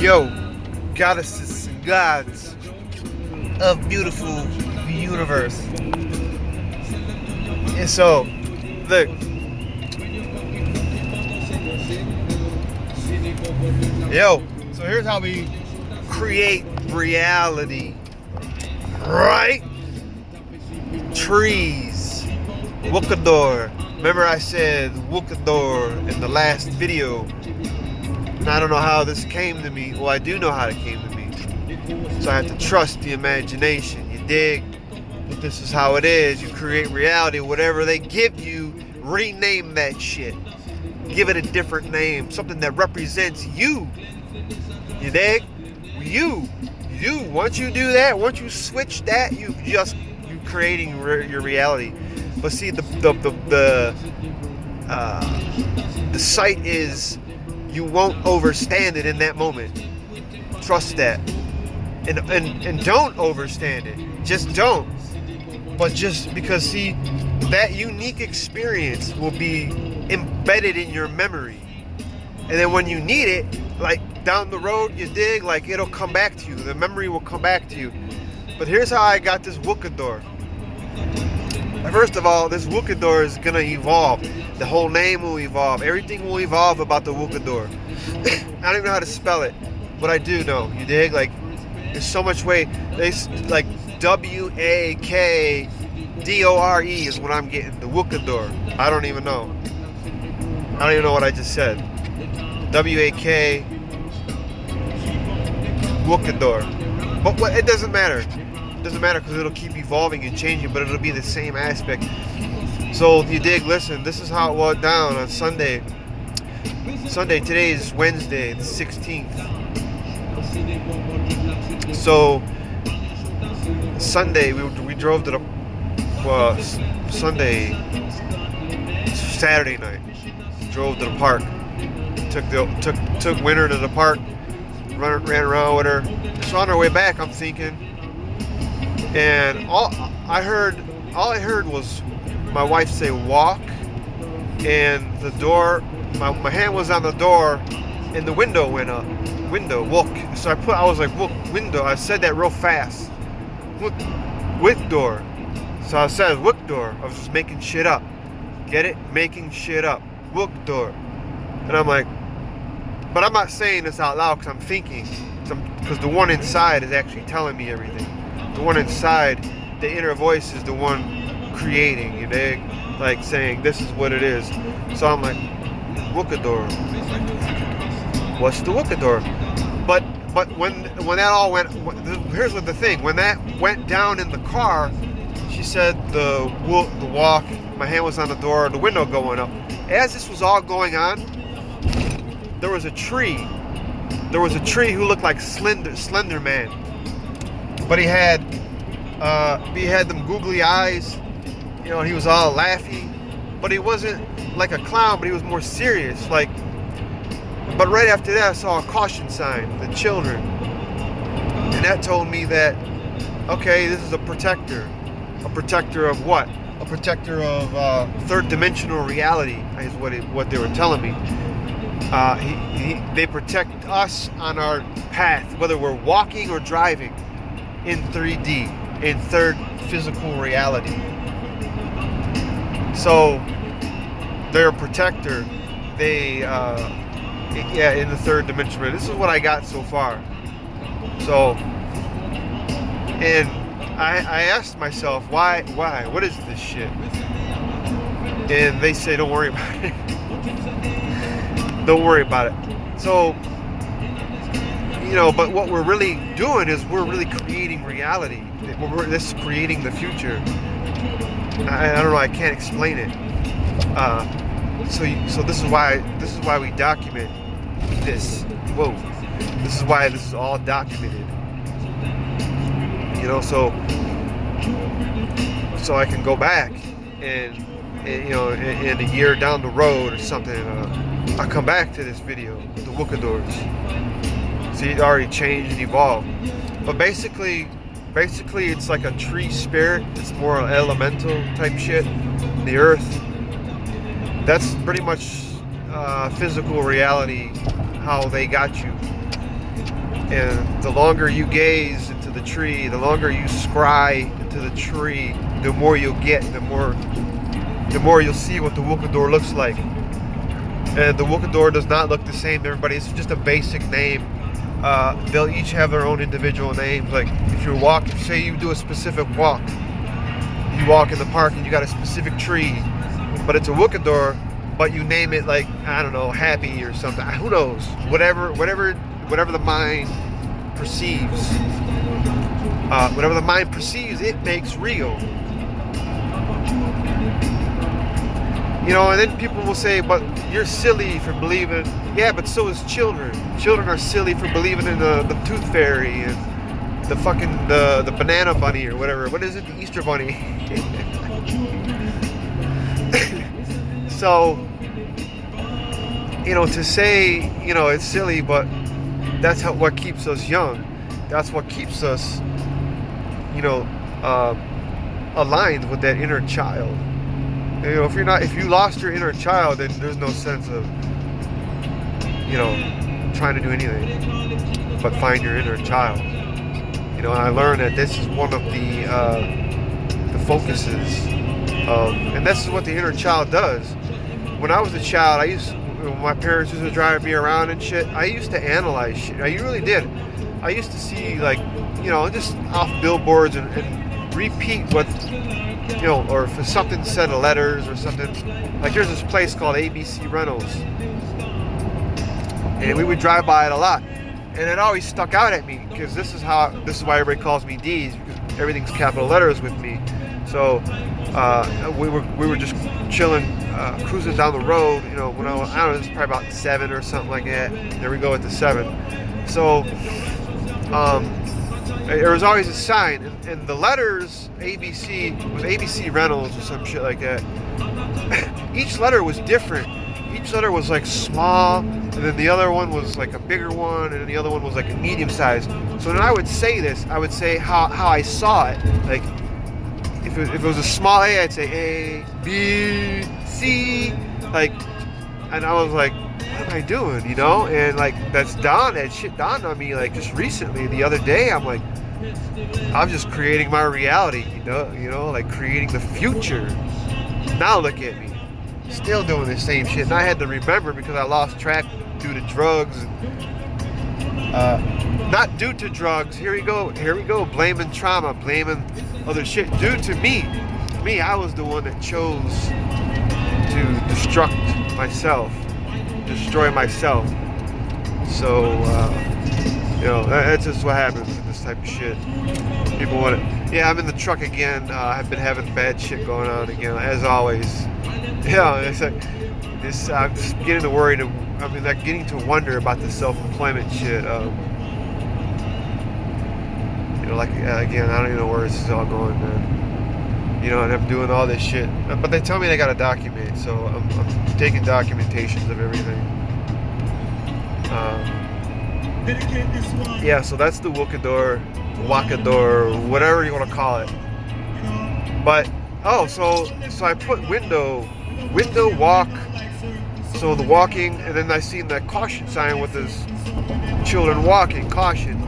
Yo, goddesses and gods of beautiful universe. And so, look. Yo, so here's how we create reality. Right? Trees. WlkAdore. Remember I said WlkAdore in the last video. And I don't know how this came to me. Well, I do know how it came to me. So I have to trust the imagination. You dig? But this is how it is. You create reality. Whatever they give you, rename that shit. Give it a different name. Something that represents you. You dig? You. Once you do that, once you switch that, you're creating your reality. But see, the sight is you won't overstand it in that moment. Trust that. And don't overstand it. Just don't. But just because, see, that unique experience will be embedded in your memory. And then when you need it, like down the road, you dig, like it'll come back to you. The memory will come back to you. But here's how I got this WlkAdore. First of all, this WlkAdore is gonna evolve. The whole name will evolve. Everything will evolve about the WlkAdore. I don't even know how to spell it, but I do know. You dig? Like, there's so much way. Like WlkAdore is what I'm getting. The WlkAdore. I don't even know. I don't even know what I just said. WlkAdore. But it doesn't matter. It doesn't matter because it'll keep evolving and changing, but it'll be the same aspect. So you dig, listen, this is how it went down on Sunday. Today is Wednesday, the 16th. So Sunday, we drove to the, Saturday night. Drove to the park. Took Winter to the park. Ran around with her. So on our way back, I'm thinking, and all I heard was my wife say walk, and the door. My hand was on the door, and the window went up. Walk. So I was like, window. I said that real fast. WlkAdore. So I said WlkAdore. I was just making shit up. Get it? Making shit up. WlkAdore. And I'm like, but I'm not saying this out loud because I'm thinking. Because the one inside is actually telling me everything. The one inside, the inner voice is the one creating, you dig? Like saying, this is what it is. So I'm like, WlkAdore. What's the WlkAdore? But when that all went, here's what the thing. When that went down in the car, she said the walk, my hand was on the door, the window going up. As this was all going on, there was a tree. There was a tree who looked like Slender Man. But he had them googly eyes. You know, he was all laughy. But he wasn't like a clown, but he was more serious. But right after that, I saw a caution sign, the children. And that told me that, okay, this is a protector. A protector of what? A protector of third dimensional reality is what they were telling me. They protect us on our path, whether we're walking or driving in 3D, in third physical reality. So they're a protector. In the third dimension. This is what I got so far. So, and I asked myself, why? What is this shit? And they say, don't worry about it. Don't worry about it. So, but what we're really doing is we're really creating reality. This is creating the future. I don't know. I can't explain it. So this is why we document this. Whoa. This is why this is all documented. So I can go back and in a year down the road or something, I'll come back to this video, the WlkAdores. See, it already changed and evolved. But basically it's like a tree spirit. It's more elemental type shit. The earth. That's pretty much physical reality, how they got you. And the longer you gaze into the tree, the longer you scry into the tree, the more you'll get, the more you'll see what the WlkAdore looks like. And the WlkAdore does not look the same to everybody. It's just a basic name. They'll each have their own individual names. Like if you're walking, say you do a specific walk, you walk in the park and you got a specific tree, but it's a WlkAdore, but you name it like, I don't know, Happy or something. Who knows? Whatever the mind perceives. Whatever the mind perceives, it makes real. You know, and then people will say, but you're silly for believing. Yeah, but so is children. Children are silly for believing in the tooth fairy and the fucking, the banana bunny or whatever. What is it? The Easter bunny. So, you know, to say, you know, it's silly, but that's what keeps us young. That's what keeps us, you know, aligned with that inner child. You know, if you lost your inner child, then there's no sense of, you know, trying to do anything but find your inner child. You know, I learned that this is one of the focuses of, and this is what the inner child does. When I was a child, when my parents used to drive me around and shit, I used to analyze shit. I really did. I used to see, like, you know, just off billboards and repeat what, you know, or if something said letters or something. Like there's this place called ABC Rentals, and we would drive by it a lot, and it always stuck out at me because this is why everybody calls me D's, because everything's capital letters with me. So we were just chilling, cruising down the road, you know, when I don't know, it was probably about 7 or something like that. There we go at the 7. So there was always a sign, and the letters ABC was ABC Rentals or some shit like that. Each letter was different. Each letter was like small, and then the other one was like a bigger one, and then the other one was like a medium size. So when I would say this, I would say how I saw it. Like if it was a small A, I'd say A, B, C, like, and I was like, what am I doing, you know? And like that shit dawned on me like just recently, the other day. I'm like, I'm just creating my reality, you know, like creating the future. Now look at me, still doing the same shit. And I had to remember because I lost track due to drugs. Not due to drugs. Here we go, blaming trauma, blaming other shit. Due to me, I was the one that chose to destroy myself. So, you know, that's just what happens with this type of shit. People want it. Yeah, I'm in the truck again. I've been having bad shit going on again, as always. Yeah, it's like this. I'm just getting to worry. Like getting to wonder about the self-employment shit. You know, like again, I don't even know where this is all going, man. You know, and I'm doing all this shit, but they tell me they gotta document, so I'm taking documentations of everything. Yeah, so that's the WlkAdore, whatever you want to call it. But so I put window, walk. So the walking, and then I seen that caution sign with this children walking, caution.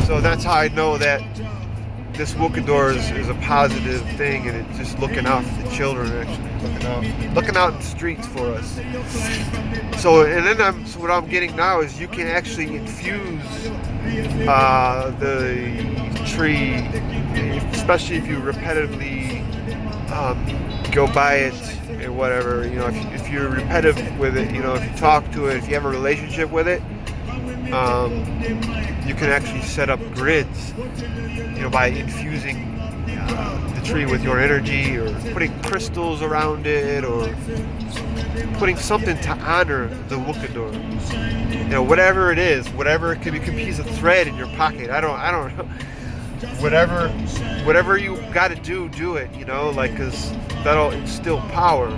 So that's how I know that this WlkAdore is a positive thing, and it's just looking out for the children, actually looking out in the streets for us. So, and then what I'm getting now is you can actually infuse the tree, especially if you repetitively go by it and whatever. You know, if you're repetitive with it, you know, if you talk to it, if you have a relationship with it, you can actually set up grids, you know, by infusing the tree with your energy, or putting crystals around it, or putting something to honor the WlkAdore. You know, whatever it is, whatever it could be, a piece of thread in your pocket. I don't know. Whatever you got to do it. You know, like, because that'll instill power.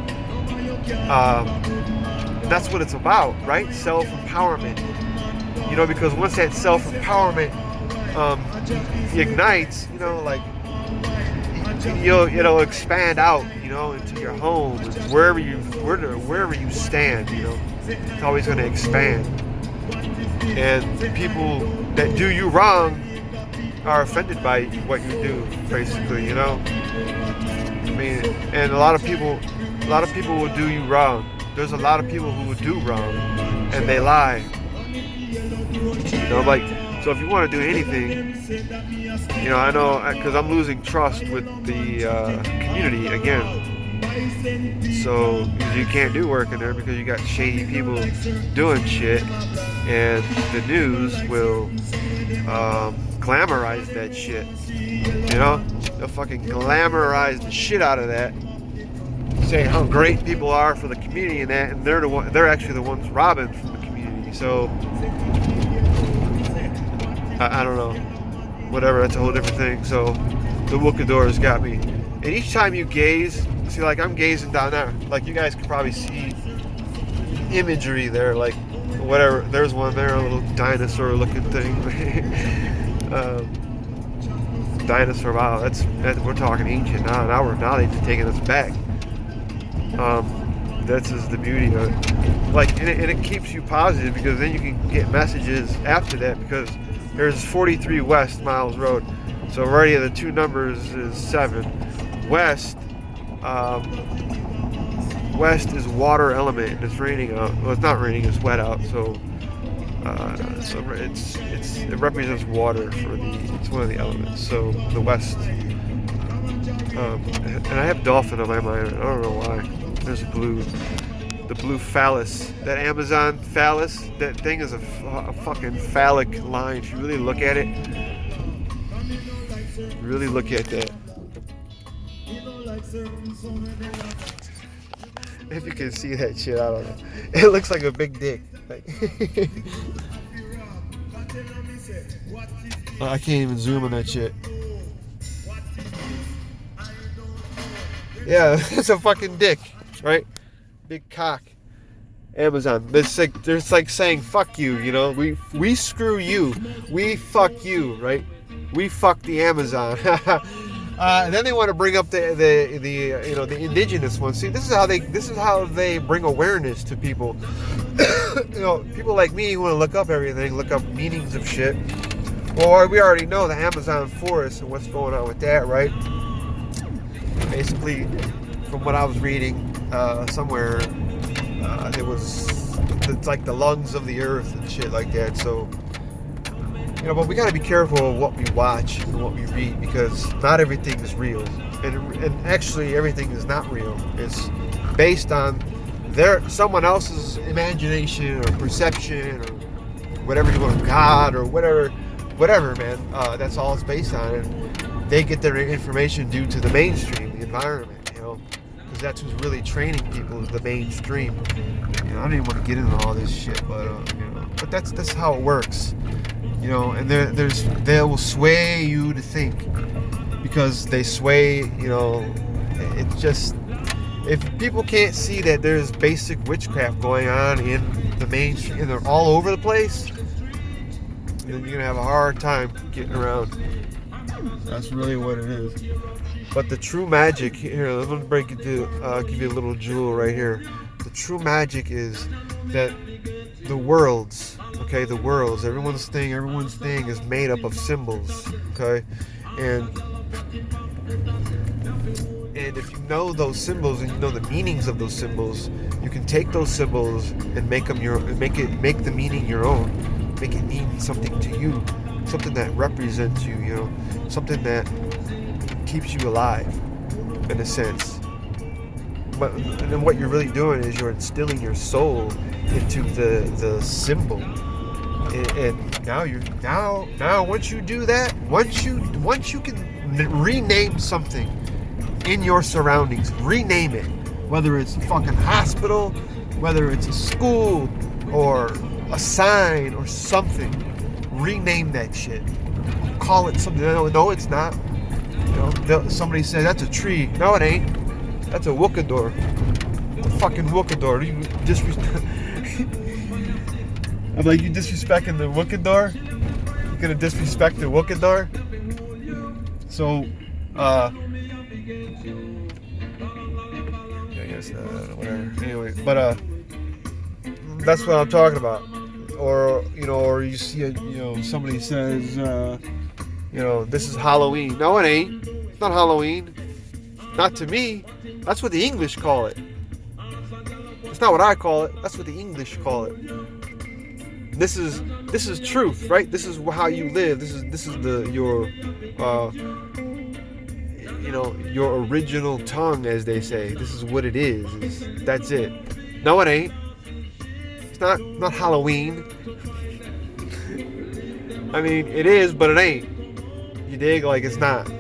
That's what it's about, right? Self-empowerment. You know, because once that self-empowerment ignites, you know, like, it'll expand out, you know, into your home, wherever you stand, you know, it's always going to expand. And people that do you wrong are offended by what you do, basically, you know? I mean, and a lot of people will do you wrong. There's a lot of people who will do wrong, and they lie. You know, like, so if you want to do anything, you know, I know, because I'm losing trust with the community again. So you can't do work in there because you got shady people doing shit, and the news will glamorize that shit. You know, they'll fucking glamorize the shit out of that, saying how great people are for the community and that, and they're actually the ones robbing from the community. So I don't know, whatever. That's a whole different thing. So the WlkAdore's got me, and each time you gaze. See, like, I'm gazing down there. Like, you guys can probably see imagery there. Like, whatever. There's one there, a little dinosaur-looking thing. Dinosaur. Wow, that's we're talking ancient now. Now they've taken us back. That's just the beauty of it. Like, and it keeps you positive because then you can get messages after that because there's 43 West Miles Road. So already the two numbers is 7. West is water element, and it's raining out. Well, it's not raining; it's wet out. So it represents water for it's one of the elements. So the West, and I have dolphin on my mind. I don't know why. There's the blue phallus. That Amazon phallus. That thing is a fucking phallic line. If you really look at it, really look at that. If you can see that shit, I don't know. It looks like a big dick. Like I can't even zoom on that shit. Yeah, it's a fucking dick, right? Big cock. Amazon. It's like saying fuck you, you know. We screw you. We fuck you, right? We fuck the Amazon. Then they want to bring up the indigenous ones. See, this is how they bring awareness to people. You know, people like me who want to look up everything, look up meanings of shit. Well, we already know the Amazon forest and what's going on with that, right? Basically, from what I was reading somewhere, it's like the lungs of the earth and shit like that. So. You know, but we got to be careful of what we watch and what we read because not everything is real, and actually everything is not real. It's based on someone else's imagination or perception or whatever you want, God or whatever, man. That's all it's based on, and they get their information due to the mainstream, the environment. You know, because that's who's really training people is the mainstream. You know, I don't even want to get into all this shit, but you know, but that's how it works. You know, and they will sway you to think because they sway, you know, it's just, if people can't see that there's basic witchcraft going on in the mainstream, and they're all over the place, then you're going to have a hard time getting around. That's really what it is. But the true magic, here, I'm going to break it to, give you a little jewel right here. The true magic is that the worlds, okay, everyone's thing is made up of symbols, okay, and if you know those symbols and you know the meanings of those symbols, you can take those symbols and make them make the meaning your own, make it mean something to you, something that represents you, you know, something that keeps you alive, in a sense. But then what you're really doing is you're instilling your soul into the symbol, and now once you do that, once you can rename something in your surroundings, rename it, whether it's a fucking hospital, whether it's a school or a sign or something, rename that shit, call it something. No, it's not. You know, somebody said that's a tree. No, it ain't. That's a WlkAdore. It's a fucking WlkAdore. You disrespect. I'm like, you disrespecting the WlkAdore? You're gonna disrespect the WlkAdore? So, I guess whatever. Anyway, but that's what I'm talking about. or you see somebody says, this is Halloween. No, it ain't. It's not Halloween. Not to me. That's what the English call it. It's not what I call it. That's what the English call it. This is truth, right? This is how you live. This is your original tongue, as they say. This is what it is. That's it. No, it ain't. It's not Halloween. I mean, it is, but it ain't. You dig? Like, it's not.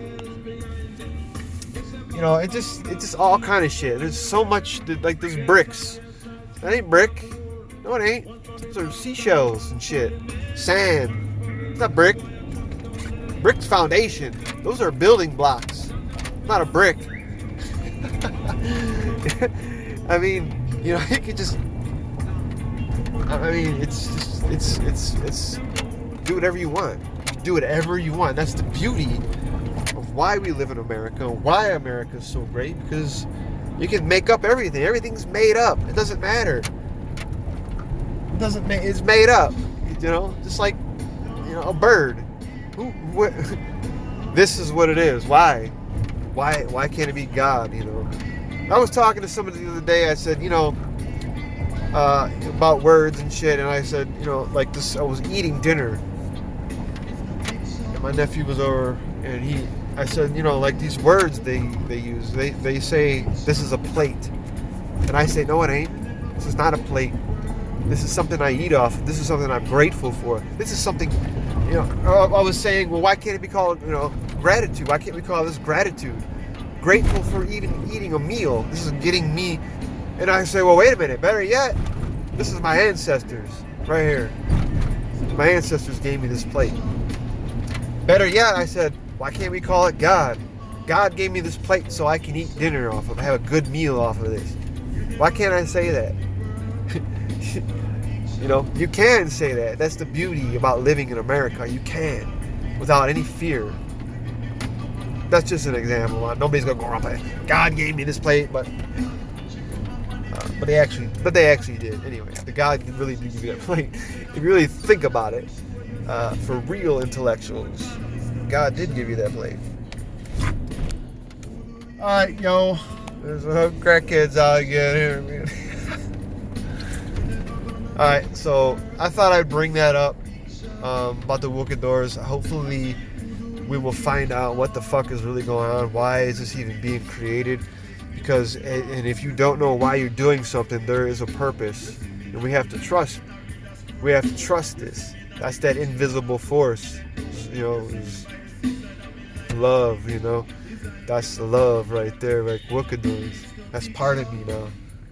It's just all kind of shit. There's so much, like, there's bricks. That ain't brick. No, it ain't. Those are seashells and shit. Sand. It's not brick. Brick's foundation. Those are building blocks. Not a brick. I mean, you could just. I mean, it's do whatever you want. Do whatever you want. That's the beauty of why we live in America. Why America is so great, because you can make up everything. Everything's made up. It doesn't matter. It's made up. Just like a bird. This is what it is. Why can't it be God? I was talking to somebody the other day. I said, about words and shit, and I said, like this. I was eating dinner, and my nephew was over, and I said, like these words they use. They say this is a plate, and I say, no, it ain't. This is not a plate. This is something I eat off. This is something I'm grateful for. This is something, I was saying, well, why can't it be called, gratitude? Why can't we call this gratitude? Grateful for even eating a meal. This is getting me. And I say, well, wait a minute. Better yet, this is my ancestors right here. My ancestors gave me this plate. Better yet, I said, why can't we call it God? God gave me this plate so I can eat dinner off of, have a good meal off of this. Why can't I say that? You can say that. That's the beauty about living in America. You can, without any fear. That's just an example. Nobody's gonna go around and say, God gave me this plate, but they actually did. Anyway, the God really did give you that plate. If you really think about it, for real intellectuals, God did give you that plate. All right, yo, there's some crackheads out again here, man. Alright, so I thought I'd bring that up about the WlkAdores. Hopefully we will find out what the fuck is really going on. Why is this even being created? Because, and if you don't know why you're doing something, there is a purpose. And we have to trust. We have to trust this. That's that invisible force. Is love, That's the love right there, like WlkAdores. That's part of me now,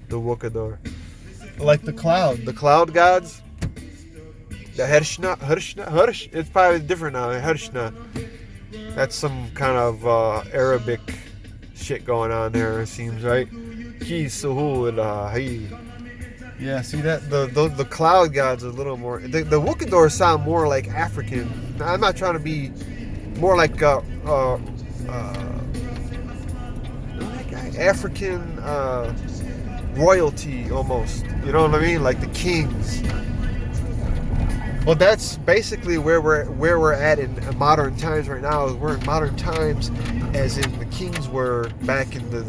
the WlkAdore. Like the cloud gods, the Hershna, it's probably different now, Hershna. That's some kind of Arabic shit going on there, it seems, right? Yeah, see that the cloud gods are a little more. The WlkAdores sound more like African. Now, I'm not trying to be more like African royalty almost. You know what I mean? Like the kings. Well, that's basically where we're at in modern times right now. We're in modern times, as in the kings were back in the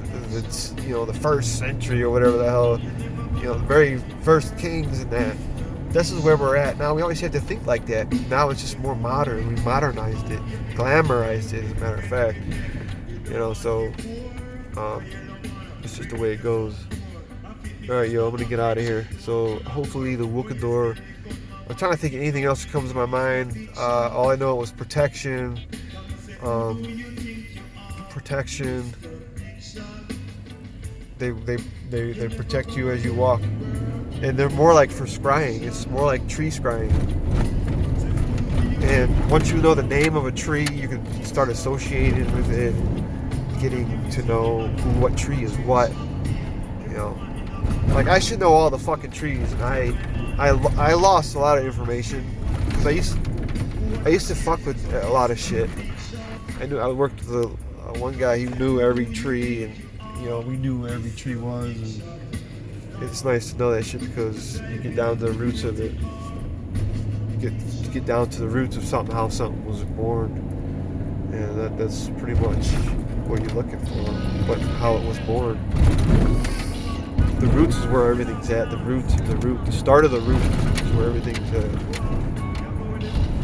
first century or whatever the hell, the very first kings and that. This is where we're at now. We always had to think like that. Now it's just more modern. We modernized it, glamorized it, as a matter of fact. So it's just the way it goes. All right, yo, I'm gonna get out of here. So hopefully the WlkAdore. I'm trying to think of anything else that comes to my mind. All I know was protection. Protection. They protect you as you walk, and they're more like for scrying. It's more like tree scrying. And once you know the name of a tree, you can start associating with it, getting to know what tree is what. Like I should know all the fucking trees, and I lost a lot of information because I used to fuck with a lot of shit. I worked with one guy who knew every tree, and we knew where every tree was. And it's nice to know that shit because you get down to the roots of it. get down to the roots of something, how something was born, and that's pretty much what you're looking for. But how it was born. The roots is where everything's at. The start of the root is where everything's at.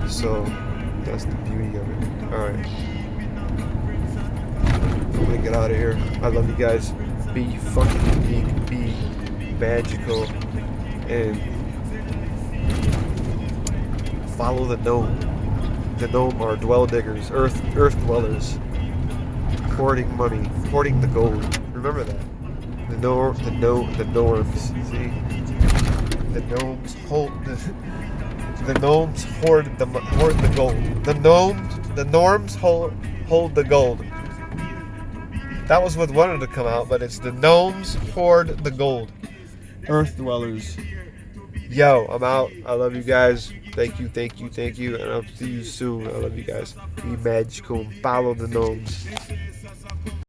So that's the beauty of it. All right, I'm gonna get out of here. I love you guys. Be fucking unique. Be magical, and follow the gnome. The gnome are dwell diggers, earth dwellers, hoarding money, hoarding the gold. Remember that. The norms. See, the gnomes hoard the gold. The norms hold the gold. That was what wanted to come out, but it's the gnomes hoard the gold. Earth dwellers. Yo, I'm out. I love you guys. Thank you, and I'll see you soon. I love you guys. Be magical and follow the gnomes.